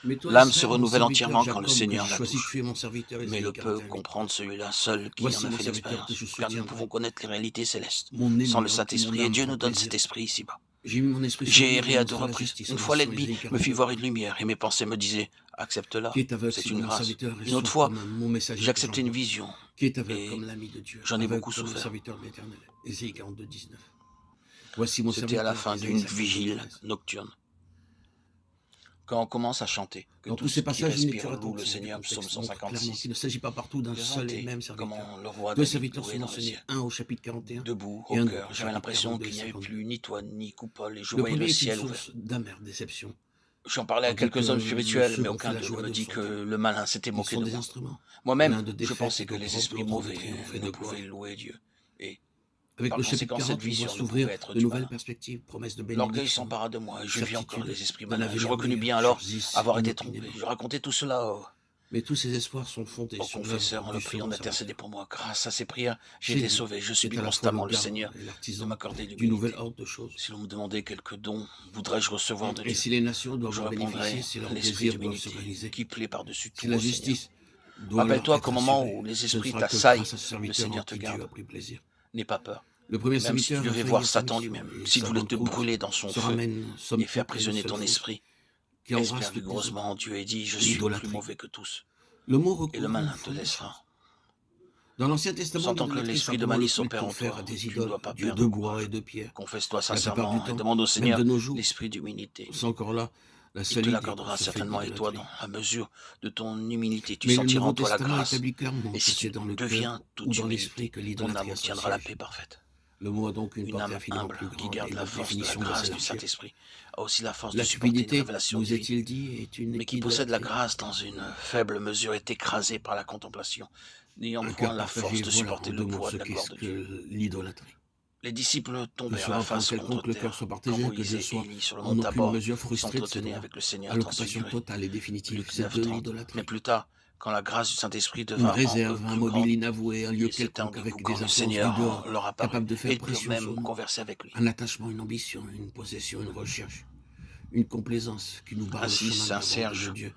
Mais toi, L'âme se Israël, mon renouvelle serviteur, entièrement quand le Jacob, que Seigneur j'ai la choisi, touche. tu es mon serviteur, Mais Ésaïe le peut 41:8. comprendre celui-là seul qui en Voici a mon fait serviteur que l'expérience, je car nous ne soutiendrai, pouvons connaître les réalités célestes mon sans le aimé en qui mon Saint-Esprit, et âme Dieu prend nous donne cet plaisir. esprit ici-bas. J'ai mis mon esprit sur J'ai lui, il erré à 2 annoncera la reprises. justice Une aux fois nations, l'ennemi Ésaïe me fit 49. voir une lumière, et mes pensées me disaient « Qui accepte-la, est aveugle c'est sinon une mon grâce ». serviteur et Une autre sourd fois, comme mon messager j'ai que accepté une j'envoie? vision, Qui est aveugle comme et l'ami de Dieu, j'en ai aveugle beaucoup comme le souffert. serviteur de l'Éternel? Ésaïe 42:19. Voici mon C'était à la serviteur, fin d'une Ésaïe vigile 52:13. nocturne. Quand on commence à chanter, que Dans tout tous ces ce qui passages, une respire lecture loue le attentive du Seigneur, psaume contexte montre clairement qu'il 156, ne s'agit pas partout d'un je seul et sentais même serviteur. comment le roi Deux David serviteurs louait sont dans le mentionnés, ciel. un au chapitre 41 Debout, et au un autre cœur, au j'avais chapitre l'impression 42 et qu'il n'y avait 52. plus ni toit ni coupole, et je Le voyais le premier est une ciel ouvert. source d'amère déception, J'en parlais à tandis que quelques hommes le spirituels, mais second fait aucun la d'eux ne joie me de dit que chanter. le malin s'était Ils moqué sont de des moi. instruments, Moi-même, l'un de je défaite pensais et que les d'opprobre, esprits l'autre de mauvais triomphe et ne de gloire. pouvaient louer Dieu. Et Avec par le chapitre conséquent, cette 40, on voit vision ne s'ouvrir pouvait être de du nouvelles malin. perspectives, promesses de L'orgueil bénédiction, s'empara de moi, et je vis encore certitude les esprits d'un malins. Je avenir reconnus meilleur, bien alors surgissent avoir été trompé. inopinément. Je racontais tout cela Mais tous ces espoirs sont fondés au sur l'œuvre confesseur en le du priant second d'intercéder serviteur. pour moi. Grâce à ces prières, j'ai C'est été lui, sauvé. Je qui est supplie à la fois le constamment le garant Seigneur et de l'artisan m'accorder d'une nouvelle l'humilité. ordre de choses. Si l'on me demandait quelques dons, voudrais-je recevoir de Et Dieu? si les nations doivent Je en bénéficier, répondrai si leurs l'esprit désirs doivent se d'humilité réaliser, qui plaît par-dessus si tout la au Seigneur. justice doit leur Rappelle-toi être qu'au moment assurée, où les ce ne esprits sera que t'assaillent, grâce à ce le serviteur en Seigneur te qui Dieu a garde. pris plaisir. N'aie pas peur. Le premier Même si tu serviteur a devais failli voir à sa Satan mission, lui-même, et s'il sa voulait te banqueroute brûler dans son se feu ramène, somme et faire toute, à une prisonnier seule ton faute, esprit, qui espère embrasse toutes les autres, vigoureusement en Dieu et dis « Je suis plus l'idolâtrie. mauvais que tous ». Le mot Et le recouvre une malin te foule de laissera. choses. Dans l'Ancien Testament, Sentant que l'idolâtrie est l'esprit de simplement le malice culte opère qu'on en fait à toi, des tu ne idoles, dois pas dieux perdre de bois et courage. de pierre. Confesse-toi La plupart du sincèrement et temps, demande au même Seigneur de nos jours, l'esprit d'humilité. c'est encore là la Il te seule idée qu'on l'accordera se fait de certainement, et toi, l'idolâtrie. à mesure de ton humilité, tu Mais le sentiras Nouveau en toi la Testament grâce. établit clairement Et que si c'est tu dans le deviens cœur ou toute dans l'esprit humilité, que ton âme l'idolâtrie a son obtiendra la siège. paix parfaite. Le mot a donc une Une portée âme infiniment humble plus qui grande, et garde la notre force de la définition de grâce c'est du l'empire. Saint-Esprit a aussi la force de La supporter une cupidité, révélation nous divine, est-il dit, est une mais qui possède la idolâtrie. grâce dans une faible mesure est écrasée par la contemplation, n'ayant Un point cœur la force partagé, de voilà supporter en le deux mots poids ce de la gloire qu'est-ce de Dieu. que l'idolâtrie. Les disciples Que tombèrent sur la un point face contre quelconque le cœur terre soit quand partagé, que Dieu Moïse et soit Élie sur le mont en aucune Tabor mesure frustré de ses s'entretenaient droits, avec le à Seigneur l'occupation transfiguré. totale et définitive, Luc c'est de 9:30. Mais l'idolâtrie. plus tard, quand la grâce du Saint-Esprit Une devint en eux réserve, un plus mobile grande, inavoué, un lieu ils s'étaient quelconque debout avec quand des le influences du Seigneur dehors, leur apparut, capables de et faire ils purent pression sur même nous. converser avec lui. Un attachement, une ambition, une possession, une recherche, une complaisance qui nous barre le Ainsi, chemin de Saint la volonté de Serge, Dieu,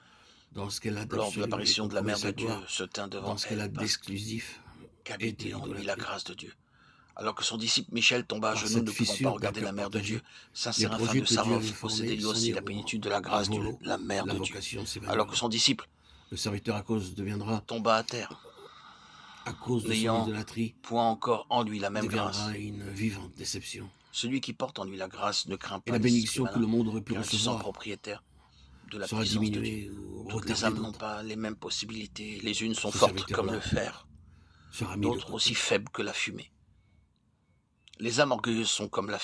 dans ce qu'elle a lors de d'absolu et l'apparition pour de la prouver mère de sa Dieu, gloire, se tint devant dans ce qu'elle elle a parce d'exclusif et de qu'habitait en lui la l'idolâtrie. grâce de Dieu. Alors que son disciple Michel tomba à Par genoux, cette ne pouvant pas fissure d'un regarder la cœur mère de Dieu, partagé, Saint les Séraphin projets de que Dieu avait Sarov possédait formés lui aussi la s'eniront plénitude de la à grâce de volo, la mère la de Dieu. vocation Alors que s'évanouira. son disciple Le serviteur à cause deviendra, tomba à terre, à cause de son n'ayant idolâtrie, point encore en lui la même grâce. deviendra une vivante déception. Celui qui porte en lui la grâce ne craint Et pas la les esprits bénédiction que malins, le monde aurait pu car ils sont recevoir propriétaires de la sera puissance de Dieu. diminuée ou Toutes les retardée âmes n'ont d'autant. pas les mêmes possibilités. Les unes sont Ce fortes comme le serviteur-là fer, sera mis de d'autres aussi côté. faibles que la fumée. Les âmes orgueilleuses sont comme la